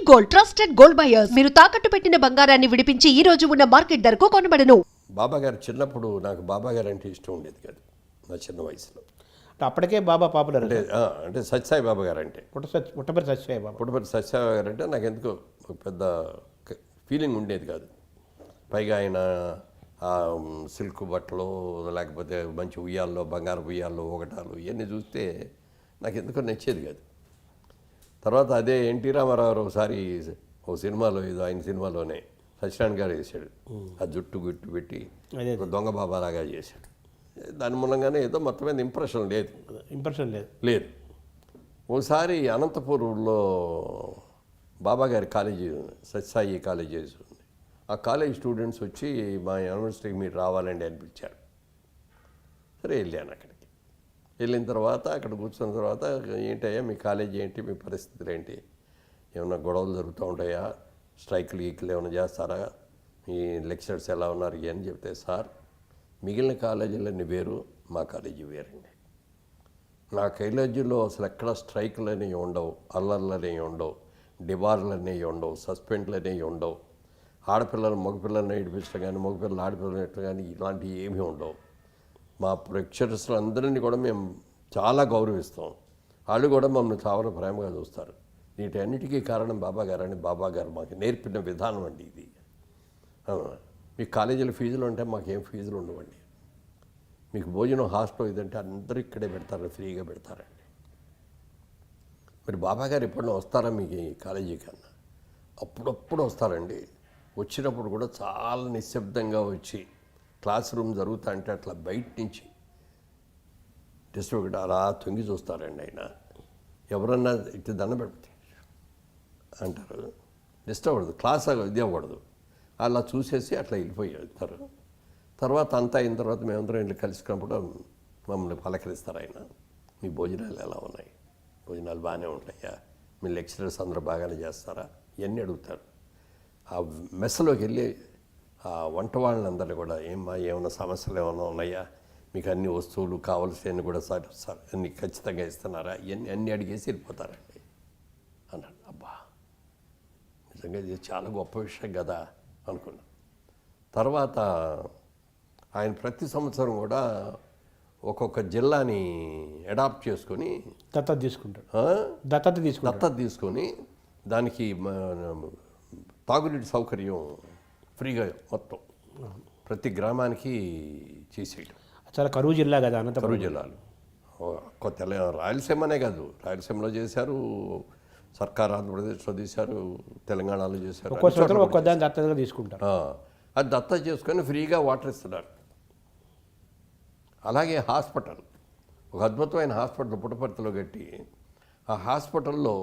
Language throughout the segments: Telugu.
Gold, trusted gold buyers. మీరు తాకట్టు పెట్టిన బంగారాన్ని విడిపించి ఈ రోజు ఉన్న మార్కెట్ ధరకు కొనబడను. బాబా గారు చిన్నప్పుడు నాకు బాబా గారు అంటే ఇష్టం ఉండేది కాదు నా చిన్న వయసులో. అప్పటికే బాబా పాపులర్ అంటే సత్యసాయి బాబా గారు అంటే పుట్టపర్తి సత్యసాయి బాబా. పుట్టపర్తి సత్యసాయి బాబా గారు అంటే నాకు ఎందుకో ఒక పెద్ద ఫీలింగ్ ఉండేది కాదు. పైగా ఆయన సిల్క్ బట్టలు లేకపోతే మంచి ఉయ్యాల్లో బంగారు ఉయ్యాల్లో ఒకటాలు ఇవన్నీ చూస్తే నాకు ఎందుకో నచ్చేది కాదు. తర్వాత అదే ఎన్టీ రామారావు ఒకసారి ఒక సినిమాలో ఏదో ఆయన సినిమాలోనే సత్యనారాయణ గారు చేశాడు. ఆ జుట్టు గుట్టు పెట్టి దొంగ బాబా లాగా చేశాడు. దాని మూలంగానే ఏదో మొత్తం మీద ఇంప్రెషన్ లేదు. ఓసారి అనంతపురంలో బాబా గారి కాలేజీ సత్యసాయి కాలేజీ ఉంది. ఆ కాలేజ్ స్టూడెంట్స్ వచ్చి మా యూనివర్సిటీకి మీరు రావాలండి అనిపించారు. సరే వెళ్ళాను అక్కడికి. వెళ్ళిన తర్వాత అక్కడ కూర్చున్న తర్వాత ఏంటయ్యా మీ కాలేజీ ఏంటి, మీ పరిస్థితులు ఏంటి, ఏమైనా గొడవలు జరుగుతూ ఉంటాయా, స్ట్రైకులు గీకులు ఏమైనా చేస్తారా, మీ లెక్చరర్స్ ఎలా ఉన్నారు అని చెప్తే, సార్ మిగిలిన కాలేజీలన్నీ వేరు, మా కాలేజీ వేరండి. నా కాలేజీలో అసలు ఎక్కడ స్ట్రైకులు అనేవి ఉండవు, అల్లర్లు అనేవి ఉండవు, డిబార్లు అనేవి ఉండవు, సస్పెండ్లు అనేవి ఉండవు, ఆడపిల్లలు మగపిల్లల్ని ఏడిపించడం కానీ మగపిల్లలు ఆడపిల్లలు ఎట్లా కానీ ఇలాంటివి ఏమీ ఉండవు. మా లెక్చరర్స్లో అందరినీ కూడా మేము చాలా గౌరవిస్తాం. వాళ్ళు కూడా మమ్మల్ని చాలా ప్రేమగా చూస్తారు. వీటన్నిటికీ కారణం బాబా గారు అని బాబా గారు మాకు నేర్పిన విధానం అండి ఇది. మీకు కాలేజీలో ఫీజులు అంటే మాకేం ఫీజులు ఉండవండి. మీకు భోజనం హాస్టల్ ఇదంటే అందరూ ఇక్కడే పెడతారు, ఫ్రీగా పెడతారండి. మరి బాబా గారు ఎప్పుడైనా వస్తారా మీకు ఈ కాలేజీ కన్నా? అప్పుడప్పుడు వస్తారండి. వచ్చినప్పుడు కూడా చాలా నిశ్శబ్దంగా వచ్చి క్లాస్ రూమ్ జరుగుతా అంటే అట్లా బయట నుంచి టెస్ట్ ఒకటి అలా తొంగి చూస్తారండి. ఆయన ఎవరన్నా ఇటు దండం పెడితే అంటారు, డిస్టర్బ్ అవ్వదు, క్లాస్ ఇది అవ్వకూడదు, అలా చూసేసి అట్లా వెళ్ళిపోయి వెళ్తారు. తర్వాత అంతా అయిన తర్వాత మేమందరం వెళ్ళి కలిసినప్పుడు మమ్మల్ని పలకరిస్తారు. ఆయన మీ భోజనాలు ఎలా ఉన్నాయి, భోజనాలు బాగానే ఉంటాయా, మీ లెక్చరర్స్ అందరూ బాగానే చేస్తారా, ఇవన్నీ అడుగుతారు. ఆ మెస్లోకి వెళ్ళి ఆ వంట వాళ్ళందరినీ కూడా ఏమైనా సమస్యలు ఏమైనా ఉన్నాయా, మీకు అన్ని వస్తువులు కావాల్సినవి కూడా సార్ అన్ని ఖచ్చితంగా ఇస్తున్నారా, ఇవన్నీ అన్నీ అడిగేసి వెళ్ళిపోతారండి అన్నాడు. అబ్బా నిజంగా ఇది చాలా గొప్ప విషయం కదా అనుకున్నాను. తర్వాత ఆయన ప్రతి సంవత్సరం కూడా ఒక్కొక్క జిల్లాని అడాప్ట్ చేసుకొని దత్తత తీసుకొని దానికి తాగునీటి సౌకర్యం ఫ్రీగా మొత్తం ప్రతి గ్రామానికి చేసేయడం. చాలా కరువు జిల్లా కదా కరువు జిల్లాలు కొత్త రాయలసీమనే కాదు, రాయలసీమలో చేశారు, సర్కార్ ఆంధ్రప్రదేశ్లో చేశారు, తెలంగాణలో చేశారు. దత్తతగా తీసుకుంటారు. అది దత్తత చేసుకొని ఫ్రీగా వాటర్ ఇస్తున్నారు. అలాగే హాస్పిటల్, ఒక అద్భుతమైన హాస్పిటల్ పుట్టపర్తిలో కట్టి ఆ హాస్పిటల్లో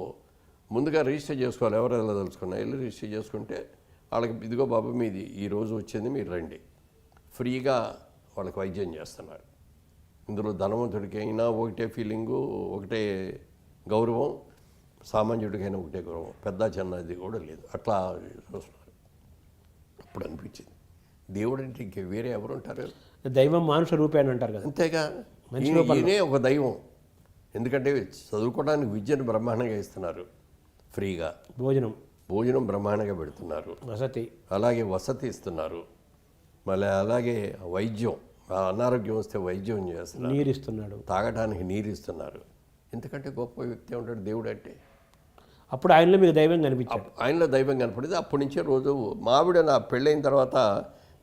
ముందుగా రిజిస్టర్ చేసుకోవాలి. ఎవరైనా తెలుసుకున్నా వెళ్ళి రిజిస్టర్ చేసుకుంటే వాళ్ళకి ఇదిగో బాబు మీది ఈరోజు వచ్చింది మీరు రండి, ఫ్రీగా వాళ్ళకి వైద్యం చేస్తున్నారు. ఇందులో ధనవంతుడికైనా ఒకటే ఫీలింగు, ఒకటే గౌరవం, సామాన్యుడికైనా ఒకటే గౌరవం, పెద్ద చిన్నది కూడా లేదు. అట్లా చూస్తున్నారు. అప్పుడు అనిపించింది దేవుడు అంటే ఇంక వేరే ఎవరు ఉంటారు, దైవం మానుష రూపేణ అంటారు కదా, అంతేగా ఈయనే ఒక దైవం. ఎందుకంటే చదువుకోవడానికి విద్యను బ్రహ్మాండంగా ఇస్తున్నారు, ఫ్రీగా భోజనం బ్రహ్మాండంగా పెడుతున్నారు, అలాగే వసతి ఇస్తున్నారు, మళ్ళీ అలాగే వైద్యం, అనారోగ్యం వస్తే వైద్యం చేస్తున్నారు, నీరు ఇస్తున్నాడు, తాగడానికి నీరు ఇస్తున్నారు. ఎందుకంటే గొప్ప వ్యక్తి ఉంటాడు దేవుడు అంటే. అప్పుడు ఆయనలో మీకు దైవం కనిపించాడు. ఆయనలో దైవం కనపడింది. అప్పటి నుంచే రోజు మావిడ నా పెళ్ళైన తర్వాత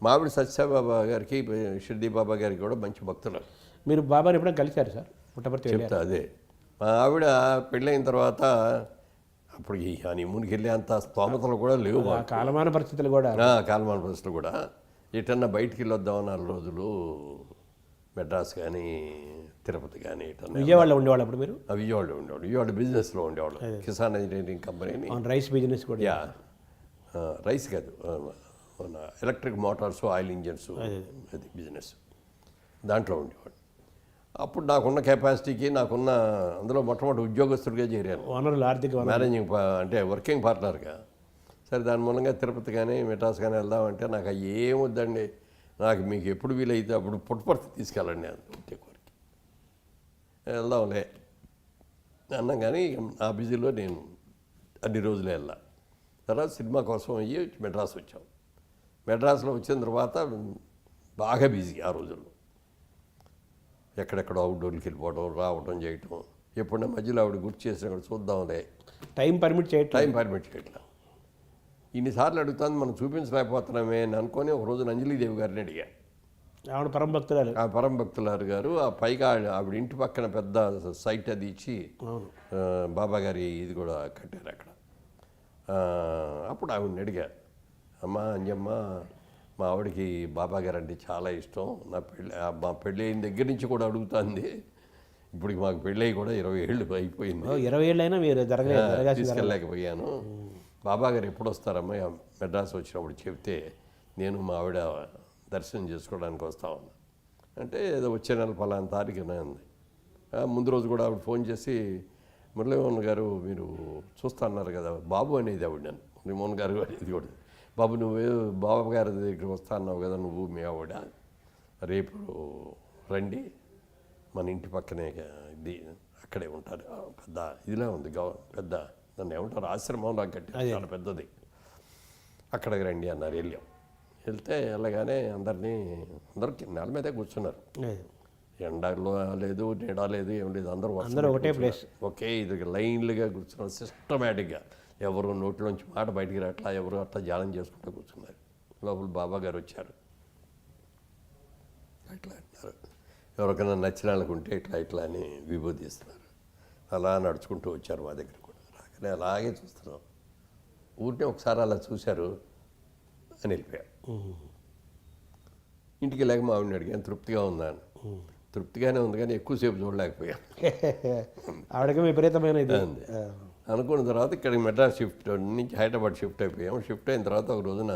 మావిడ సత్యసాయిబాబా గారికి షిర్డీ బాబా గారికి కూడా మంచి భక్తులు. మీరు బాబాని ఎప్పుడైనా కలిశారు సార్? పుట్టపర్తి చెప్తా. అదే మా ఆవిడ పెళ్ళైన తర్వాత అప్పుడు ఈ హనీమూన్కి వెళ్ళే అంత స్తోమతలు కూడా లేవు, కాలమాన పరిస్థితులు కూడా. ఎటన్నా బయటికి వెళ్ళొద్దామన్న రోజులు మెడ్రాస్ కానీ తిరుపతి కానీ విజయవాడలో ఉండేవాళ్ళు. అప్పుడు మీరు విజయవాడలో ఉండేవాడు. విజయవాడ బిజినెస్లో ఉండేవాళ్ళు. Kisan engineering company, rice business కూడా. రైస్ కాదు, మన ఎలక్ట్రిక్ మోటార్స్, ఆయిల్ ఇంజన్స్, అది బిజినెస్, దాంట్లో ఉండేవాడు. అప్పుడు నాకున్న కెపాసిటీకి నాకున్న అందులో మొట్టమొదటి ఉద్యోగస్తుడిగా చేరాను, వనరులు ఆర్థిక మేనేజింగ్ అంటే వర్కింగ్ పార్ట్నర్గా. సరే దాని మూలంగా తిరుపతి కానీ మెడ్రాస్ కానీ వెళ్దామంటే నాకు ఏమొద్దండి, నాకు మీకు ఎప్పుడు వీలైతే అప్పుడు పుట్టపర్తి తీసుకెళ్ళండి అంతే కోరిక. వెళ్దాంలే అన్నాం. కానీ ఆ బిజీలో నేను అన్ని రోజులే వెళ్ళా. తర్వాత సినిమా కోసం అయ్యి మెడ్రాస్ వచ్చాం. మెడ్రాస్లో వచ్చిన తర్వాత బాగా బిజీ ఆ రోజుల్లో. ఎక్కడెక్కడో అవుట్డోర్కి వెళ్ళిపోవడం, రావడం, చేయటం. ఎప్పుడైనా మధ్యలో ఆవిడ గుర్తు చేసినా కూడా చూద్దాంలే, టైం పర్మిట్ టైం పర్మిట్ చేయట్లా. ఇన్నిసార్లు అడుగుతాను, మనం చూపించలేకపోతున్నామే అని అనుకొని ఒక రోజు అంజలీదేవి గారిని అడిగా. ఆవిడ పరమ భక్తురాలు. ఆ పరమ భక్తులారు గారు ఆ పైగా ఆవిడ ఇంటి పక్కన పెద్ద సైట్ అది ఇచ్చి బాబా గారి ఇది కూడా కట్టారు అక్కడ. అప్పుడు ఆవిడని అడిగా, అమ్మ అంజమ్మ, మా ఆవిడకి బాబా గారు అంటే చాలా ఇష్టం. మా పెళ్ళి అయిన దగ్గర నుంచి కూడా అడుగుతుంది. ఇప్పుడు మాకు పెళ్ళి అయ్యి కూడా 20 ఏళ్ళు అయిపోయింది. 20 ఏళ్ళైనా మీరు తీసుకెళ్ళలేకపోయాను. బాబా గారు ఎప్పుడు వస్తారమ్మా మెడ్రాస్ వచ్చినప్పుడు చెప్తే నేను మా ఆవిడ దర్శనం చేసుకోవడానికి వస్తామన్నా. అంటే ఏదో వచ్చే నెల పలానా తారీఖున ఉంది. ముందు రోజు కూడా ఆవిడ ఫోన్ చేసి, మురళీమోహన్ గారు మీరు చూస్తా అన్నారు కదా, బాబు అనేది ఆవిడ, నేను మురళీమోహన్ గారు అనేది కూడా, బాబు నువ్వే బాబా గారి దగ్గరికి వస్తా అన్నావు కదా నువ్వు మీ ఆవిడ, రేపు రండి, మన ఇంటి పక్కనే ఇది అక్కడే ఉంటారు, పెద్ద ఇదిలా ఉంది, పెద్ద దాన్ని ఏమంటారు ఆశ్రమంలో కట్టి చాలా పెద్దది, అక్కడికి రండి అన్నారు. వెళ్తే వెళ్ళగానే అందరికి నెల మీదే కూర్చున్నారు. ఎండలో లేదు, నీడ లేదు, ఏం లేదు, అందరూ ఒకటే ప్లేస్, ఒకే ఇది లైన్లుగా కూర్చున్నారు సిస్టమేటిక్గా. ఎవరు నోట్లోంచి మాట బయటికి రాట్లా, ఎవరు అట్లా ధ్యానం చేసుకుంటూ కూర్చున్నారు. లోపల బాబా గారు వచ్చారు. అట్లా అంటున్నారు, ఎవరికైనా నచ్చిన వాళ్ళకు ఉంటే ఇట్లా అని విభూతిస్తున్నారు. అలా నడుచుకుంటూ వచ్చారు మా దగ్గర కూడా. రాగానే అలాగే చూస్తున్నాం. ఊరినే ఒకసారి అలా చూశారు అని వెళ్ళిపోయారు. ఇంటికి వెళ్ళాక మా ఆవిడని అడిగాను, తృప్తిగా ఉందా అని. తృప్తిగానే ఉంది కానీ ఎక్కువసేపు చూడలేకపోయాను. ఆవిడకి విపరీతమైన ఇది అనుకున్న తర్వాత ఇక్కడికి మెడ్రాస్ షిఫ్ట్ నుంచి హైదరాబాద్ షిఫ్ట్ అయిపోయాం. షిఫ్ట్ అయిన తర్వాత ఒక రోజున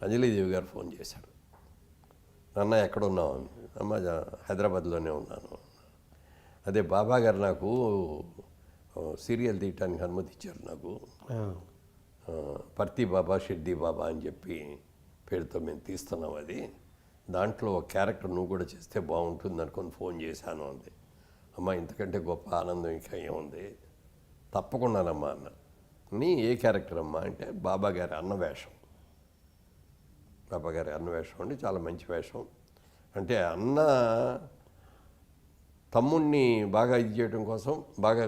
అంజలీదేవి గారు ఫోన్ చేశారు. నాన్న ఎక్కడున్నావు? అమ్మ హైదరాబాద్లోనే ఉన్నాను. అదే బాబా గారు నాకు సీరియల్ తీయటానికి అనుమతి ఇచ్చారు. నాకు పర్తి బాబా షెడ్డి బాబా అని చెప్పి పేరుతో మేము తీస్తున్నాం. అది దాంట్లో ఒక క్యారెక్టర్ నువ్వు కూడా చేస్తే బాగుంటుంది అనుకొని ఫోన్ చేశాను అంది. అమ్మ ఇంతకంటే గొప్ప ఆనందం ఇంకా ఏముంది, తప్పకుండానమ్మా అన్న. నీ ఏ క్యారెక్టర్ అమ్మా అంటే బాబా గారి అన్న వేషం. బాబా గారి అన్న వేషం అండి, చాలా మంచి వేషం. అంటే అన్న తమ్ముణ్ణి బాగా ఇది చేయడం కోసం బాగా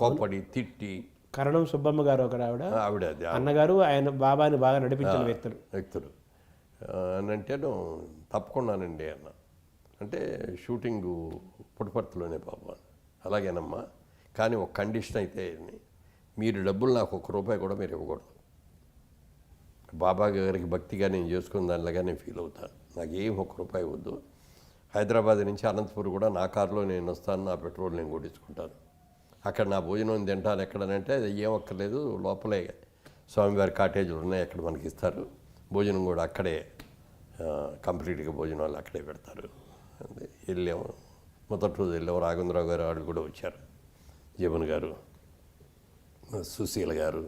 కోపడి తిట్టి, కరణం సుబ్బమ్మ గారు ఒక ఆవిడ అన్నగారు, ఆయన బాబాని బాగా నడిపించిన వ్యక్తులు అని అంటే తప్పకుండానండి అన్న. అంటే షూటింగు పుట్టపర్తిలోనే బాబా. అలాగేనమ్మా, కానీ ఒక కండిషన్ అయితే, మీరు డబ్బులు నాకు ₹1 కూడా మీరు ఇవ్వకూడదు. బాబా గారికి భక్తిగా నేను చేసుకున్న దానిలాగా నేను ఫీల్ అవుతాను. నాకు ఏం ₹1 వద్దు. హైదరాబాద్ నుంచి అనంతపురం కూడా నా కారులో నేను వస్తాను, నా పెట్రోల్ నేను కొట్టించుకుంటాను. అక్కడ నా భోజనం తింటాను. ఎక్కడనంటే అది ఏం అక్కర్లేదు, లోపలే స్వామివారి కాటేజీలు ఉన్నాయి, అక్కడ మనకి ఇస్తారు. భోజనం కూడా అక్కడే కంప్లీట్గా భోజనాలు అక్కడే పెడతారు. వెళ్ళాము. మొదటి రోజు వెళ్ళాము. రాఘవేంద్రరావు గారు వాళ్ళు కూడా వచ్చారు, జమున్ గారు, సుశీల గారు,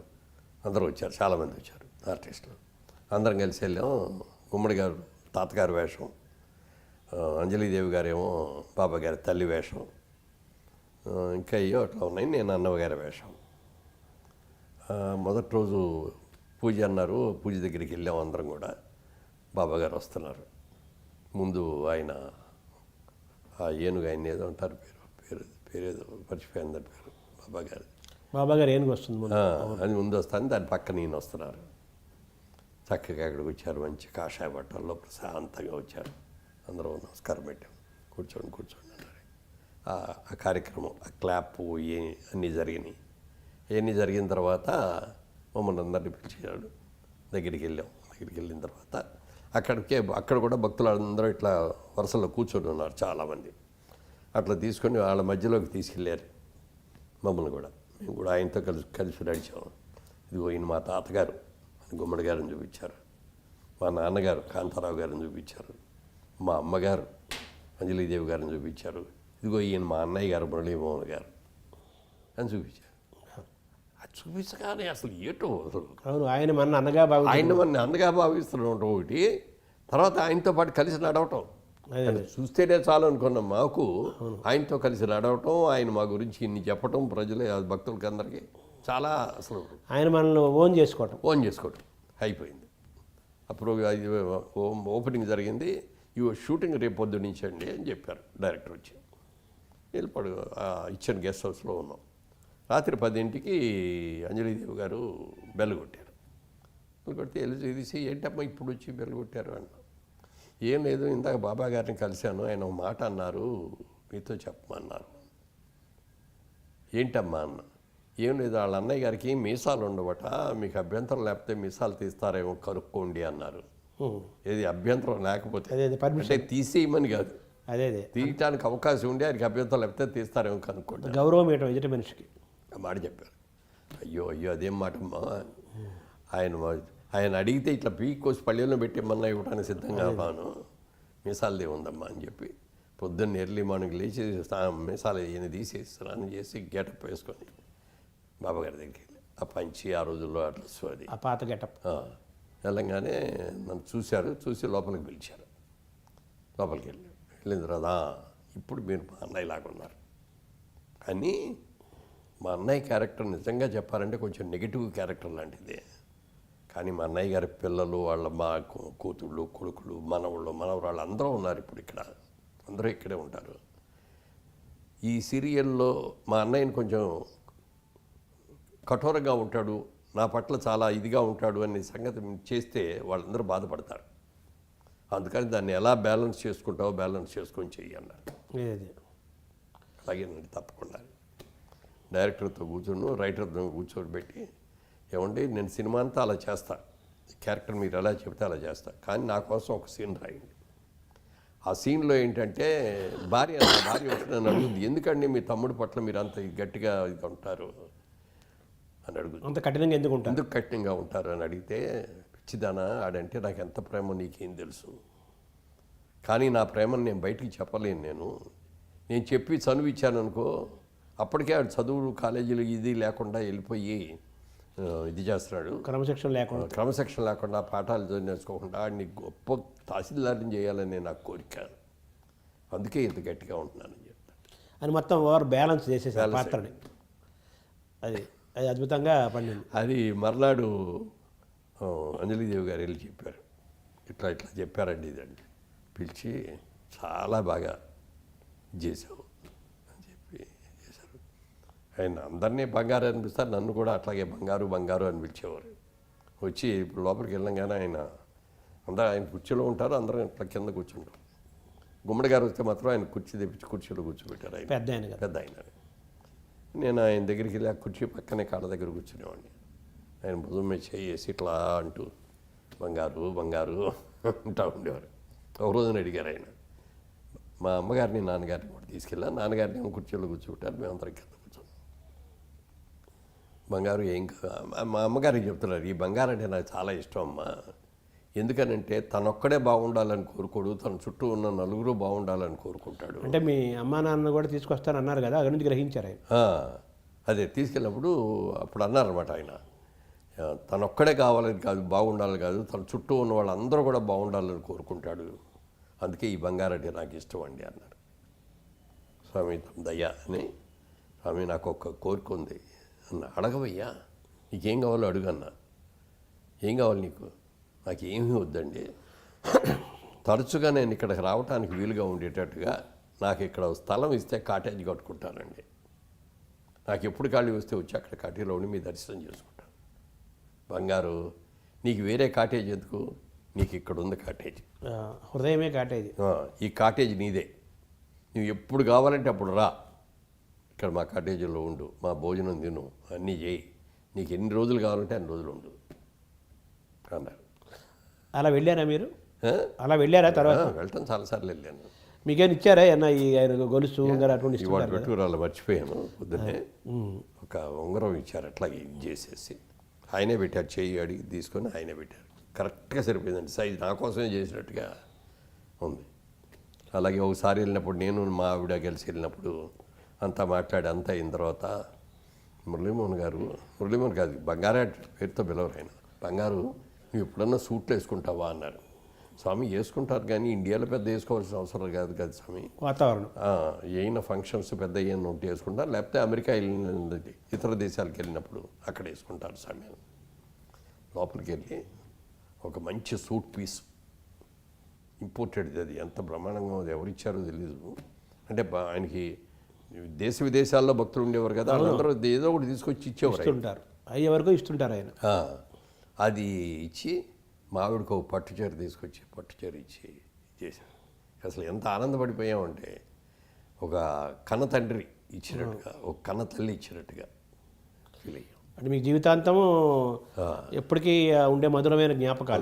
అందరూ వచ్చారు, చాలామంది వచ్చారు ఆర్టిస్టులు. అందరం కలిసి వెళ్ళాము. గుమ్మడి గారు తాతగారి వేషం, అంజలీదేవి గారేమో బాబా గారి తల్లి వేషం, ఇంకా అయ్యో అట్లా ఉన్నాయి. నేను అన్నగారి వేషం. మొదటి రోజు పూజ అన్నారు. పూజ దగ్గరికి వెళ్ళాము అందరం కూడా. బాబా గారు వస్తున్నారు. ముందు ఆయన ఆ ఏనుగు, ఆయన ఏదో అంటారు, పేరు ఏదో మర్చిపోయింది దాని పేరు, బాబా గారు ఏనుగు వస్తుంది అది ముందు వస్తాను. దాని పక్క నేను వస్తున్నారు. చక్కగా అక్కడికి వచ్చారు. మంచి కాషాయ బట్టల్లో ప్రశాంతంగా వచ్చారు. అందరూ నమస్కారం పెట్టాం. కూర్చోండి అన్నారు. ఆ కార్యక్రమం, ఆ క్లాప్ అన్నీ జరిగినాయి. ఇవన్నీ జరిగిన తర్వాత మమ్మల్ని అందరినీ పిలిచాడు. దగ్గరికి వెళ్ళిన తర్వాత అక్కడ కూడా భక్తులు అందరూ ఇట్లా వరుసలో కూర్చొని ఉన్నారు చాలామంది. అట్లా తీసుకొని వాళ్ళ మధ్యలోకి తీసుకెళ్ళారు మమ్మల్ని కూడా. మేము కూడా ఆయనతో కలిసి నడిచాము. ఇదిగో ఈయన మా తాతగారు గుమ్మడి గారిని చూపించారు, మా నాన్నగారు కాంతారావు గారిని చూపించారు, మా అమ్మగారు అంజలీదేవి గారిని చూపించారు, ఇదిగో ఈయన మా అన్నయ్య గారు మురళీమోహన్ గారు అని చూపించారు. అది చూపించగానే అసలు ఏటో ఆయన మన అన్నగా భావిస్తున్నాం ఒకటి. తర్వాత ఆయనతో పాటు కలిసి నడవటం, చూస్తేనే చాలు అనుకున్నాం. మాకు ఆయనతో కలిసి నడవటం, ఆయన మా గురించి ఇన్ని చెప్పటం, ప్రజలు భక్తులకి అందరికీ చాలా అసలు ఆయన మనల్ని ఓన్ చేసుకోవటం. ఓన్ చేసుకోవటం అయిపోయింది. అప్పుడు అది ఓపెనింగ్ జరిగింది. ఈ షూటింగ్ రేపు పొద్దు నుంచి అండి అని చెప్పారు డైరెక్టర్ వచ్చి. వెళ్ళిపోడు ఇచ్చిన గెస్ట్ హౌస్లో ఉన్నాం. రాత్రి 10ంటికి అంజలిదేవి గారు బెల్ కొట్టారు. బెల్ కొడితే వెళ్ళి తీసి ఏంటమ్మా ఇప్పుడు వచ్చి బెల్ కొట్టారు అన్న. ఏం లేదు, ఇందాక బాబా గారిని కలిశాను, ఆయన ఒక మాట అన్నారు, మీతో చెప్పమన్నారు. ఏంటమ్మా అన్న. ఏం లేదు, వాళ్ళ అన్నయ్య గారికి మీసాలు ఉండవట, మీకు అభ్యంతరం లేకపోతే మీసాలు తీస్తారేమో కనుక్కోండి అన్నారు. ఏది అభ్యంతరం లేకపోతే అంటే తీసేయమని కాదు, అదే తీయటానికి అవకాశం ఉండి ఆయనకి అభ్యంతరం లేకపోతే తీస్తారేమో కనుక్కోండి. గౌరవం ఏంటో ఎదుటి మనిషికి ఆ మాట చెప్పారు. అయ్యో అదేం మాటమ్మా, ఆయన అడిగితే ఇట్లా పీకోసి పళ్ళెల్లో పెట్టి మన్నా ఇవ్వడానికి సిద్ధంగా ఉన్నాను, మీసాలదే ఉందమ్మా అని చెప్పి పొద్దున్న ఎర్లీ మార్నింగ్ లేచి మీసాలు ఈయన తీసేసి స్నానం చేసి గెటప్ వేసుకొని బాబాగారి దగ్గరికి వెళ్ళి ఆ పంచి ఆ రోజుల్లో అట్లా అది ఆ పాత గెటప్ వెళ్ళంగానే నన్ను చూశారు. చూసి లోపలికి పిలిచారు. లోపలికి వెళ్ళిన తర్వాత ఇప్పుడు మీరు మా అన్నయ్య లాగా ఉన్నారు కానీ మా అన్నయ్య క్యారెక్టర్ నిజంగా చెప్పాలంటే కొంచెం నెగిటివ్ క్యారెక్టర్ లాంటిది. కానీ మా అన్నయ్య గారి పిల్లలు, వాళ్ళ మా కూతుళ్ళు, కొడుకులు, మనవరాళ్ళు అందరూ ఉన్నారు ఇప్పుడు ఇక్కడ, అందరూ ఇక్కడే ఉంటారు. ఈ సీరియల్లో మా అన్నయ్యని కొంచెం కఠోరంగా ఉంటాడు, నా పట్ల చాలా ఇదిగా ఉంటాడు అనే సంగతి చేస్తే వాళ్ళందరూ బాధపడతారు. అందుకని దాన్ని ఎలా బ్యాలెన్స్ చేసుకుంటావో బ్యాలెన్స్ చేసుకొని చెయ్యి అన్నారు. అలాగేనండి, తప్పకుండా డైరెక్టర్తో రైటర్తో కూర్చోబెట్టి, ఏమండి నేను సినిమా అంతా అలా చేస్తా, క్యారెక్టర్ మీరు ఎలా చెప్తే అలా చేస్తా, కానీ నా కోసం ఒక సీన్ రాయండి. ఆ సీన్లో ఏంటంటే భార్య వచ్చి నన్ను అడుగుతుంది, ఎందుకండి మీ తమ్ముడి పట్ల మీరు అంత గట్టిగా ఉంటారు అని అడుగుతుంది. అంత కఠినంగా ఎందుకు కఠినంగా ఉంటారు అని అడిగితే, పిచ్చిదానా ఆడంటే నాకు ఎంత ప్రేమో నీకేం తెలుసు, కానీ నా ప్రేమను నేను బయటికి చెప్పలేను. నేను చెప్పి చనువు ఇచ్చాను అనుకో, అప్పటికే ఆడు చదువులు కాలేజీలు ఇది లేకుండా వెళ్ళిపోయి ఇది చేస్తున్నాడు, క్రమశిక్షణ లేకుండా పాఠాలు నేర్చుకోకుండా ఆడిని గొప్ప తహసీల్దార్ని చేయాలని నాకు కోరిక, అందుకే ఇంత గట్టిగా ఉంటున్నానని చెప్తాను అని మొత్తం ఓవర్ బ్యాలెన్స్ చేసేసారు పాత్రని. అది అద్భుతంగా పండింది. అది మర్నాడు అంజలిదేవి గారు వెళ్ళి చెప్పారు, ఇట్లా చెప్పారండి ఇదండి, పిలిచి చాలా బాగా చేసావు అని చెప్పి చేశారు. ఆయన అందరినీ బంగారు అనిపిస్తారు, నన్ను కూడా అట్లాగే బంగారు అని పిలిచేవారు. వచ్చి ఇప్పుడు లోపలికి వెళ్ళంగానే ఆయన కుర్చీలో ఉంటారు, అందరూ ఇట్లా కింద కూర్చుంటారు. గుమ్మడి గారు వస్తే మాత్రం ఆయన కుర్చీ తెప్పించి కుర్చీలో కూర్చోబెట్టారు. ఆయన పెద్ద ఆయన. నేను ఆయన దగ్గరికి వెళ్ళి ఆ కుర్చీ పక్కనే కాళ్ళ దగ్గర కూర్చునేవాడిని. ఆయన భుజం మీద చేసి ఇట్లా అంటూ బంగారు అంటూ ఉండేవారు. ఒక రోజున అడిగారు ఆయన, మా అమ్మగారిని నాన్నగారిని కూడా తీసుకెళ్ళా, నాన్నగారిని కుర్చీలో కూర్చోబెట్టారు, మేమందరం కింద కూర్చున్నాం. బంగారు ఏం మా అమ్మగారికి చెప్తున్నారు, ఈ బంగారు అంటే నాకు చాలా ఇష్టం అమ్మా, ఎందుకనంటే తనొక్కడే బాగుండాలని కోరుకోడు, తన చుట్టూ ఉన్న నలుగురు బాగుండాలని కోరుకుంటాడు. అంటే మీ అమ్మా నాన్న కూడా తీసుకొస్తానన్నారు కదా, అక్కడి నుంచి గ్రహించారు ఆయన. అదే తీసుకెళ్ళినప్పుడు అప్పుడు అన్నారన్నమాట ఆయన, తనొక్కడే కావాలని కాదు, బాగుండాలని కాదు, తన చుట్టూ ఉన్న వాళ్ళందరూ కూడా బాగుండాలని కోరుకుంటాడు, అందుకే ఈ బంగారు అంటే నాకు ఇష్టం అండి అన్నారు. స్వామి దయ్యా అని, స్వామి నాకు ఒక కోరిక ఉంది అన్న. అడగవయ్యా, నీకేం కావాలో అడుగన్నా. ఏం కావాలి నీకు? నాకు ఏమీ వద్దండి, తరచుగా నేను ఇక్కడికి రావడానికి వీలుగా ఉండేటట్టుగా నాకు ఇక్కడ స్థలం ఇస్తే కాటేజ్ కట్టుకుంటానండి. నాకు ఎప్పుడు ఖాళీ వస్తే వచ్చి అక్కడ కాటేజీలో ఉండి మీ దర్శనం చేసుకుంటాను. బంగారు, నీకు వేరే కాటేజ్ ఎందుకు, నీకు ఇక్కడ ఉంది కాటేజ్, హృదయమే కాటేజ్, ఈ కాటేజ్ నీదే, నువ్వు ఎప్పుడు కావాలంటే అప్పుడు రా, ఇక్కడ మా కాటేజీలో ఉండు, మా భోజనం తిను, అన్నీ చేయి, నీకు ఎన్ని రోజులు కావాలంటే అన్ని రోజులు ఉండు అన్నారు. అలా వెళ్ళారా మీరు? అలా వెళ్ళారా? తర్వాత వెళ్తాను, చాలాసార్లు వెళ్ళాను. మీకేం ఇచ్చారా అన్న? ఈ ఆయన గొలుసు అటువంటి పెట్టుకురాళ్ళు మర్చిపోయాను. పొద్దున్నే ఒక ఉంగరం ఇచ్చారు, అట్లాగే ఇది చేసేసి ఆయనే పెట్టారు, చెయ్యి అడిగి తీసుకొని ఆయనే పెట్టారు. కరెక్ట్గా సరిపోయిందండి, సైజు నా కోసమే చేసినట్టుగా ఉంది. అలాగే ఒకసారి వెళ్ళినప్పుడు నేను మా ఆవిడ కలిసి వెళ్ళినప్పుడు అంతా మాట్లాడి అంతా అయిన తర్వాత మురళీమోహన్ కాదు, బంగారు పేరుతో పిలవరు ఆయన, బంగారు నువ్వు ఎప్పుడన్నా సూట్లు వేసుకుంటావా అన్నారు. స్వామి వేసుకుంటారు కానీ ఇండియాలో పెద్ద వేసుకోవాల్సిన అవసరం కాదు కదా స్వామి. వాతావరణం అయిన ఫంక్షన్స్ పెద్ద అయిన ఉంటే వేసుకుంటారు, లేకపోతే అమెరికా వెళ్ళిన ఇతర దేశాలకు వెళ్ళినప్పుడు అక్కడ వేసుకుంటారు స్వామి. లోపలికి వెళ్ళి ఒక మంచి సూట్ పీస్ ఇంపోర్టెడ్, అది ఎంత బ్రహ్మాండంగా అది ఎవరిచ్చారో తెలీదు. అంటే ఆయనకి దేశ విదేశాల్లో భక్తులు ఉండేవారు కదా, వాళ్ళందరూ ఏదో ఒకటి తీసుకొచ్చి ఇచ్చేవారు, ఇస్తుంటారు, అయ్యే వరకు ఇస్తుంటారు ఆయన. అది ఇచ్చి మావిడికి ఒక పట్టుచీర తీసుకొచ్చి పట్టుచీర ఇచ్చి చేశారు. అసలు ఎంత ఆనందపడిపోయామంటే ఒక కన్న తండ్రి ఇచ్చినట్టుగా, ఒక కన్న తల్లి ఇచ్చినట్టుగా ఫీల్ అయ్యాం. అంటే మీకు జీవితాంతము ఎప్పటికీ ఉండే మధురమైన జ్ఞాపకాలు.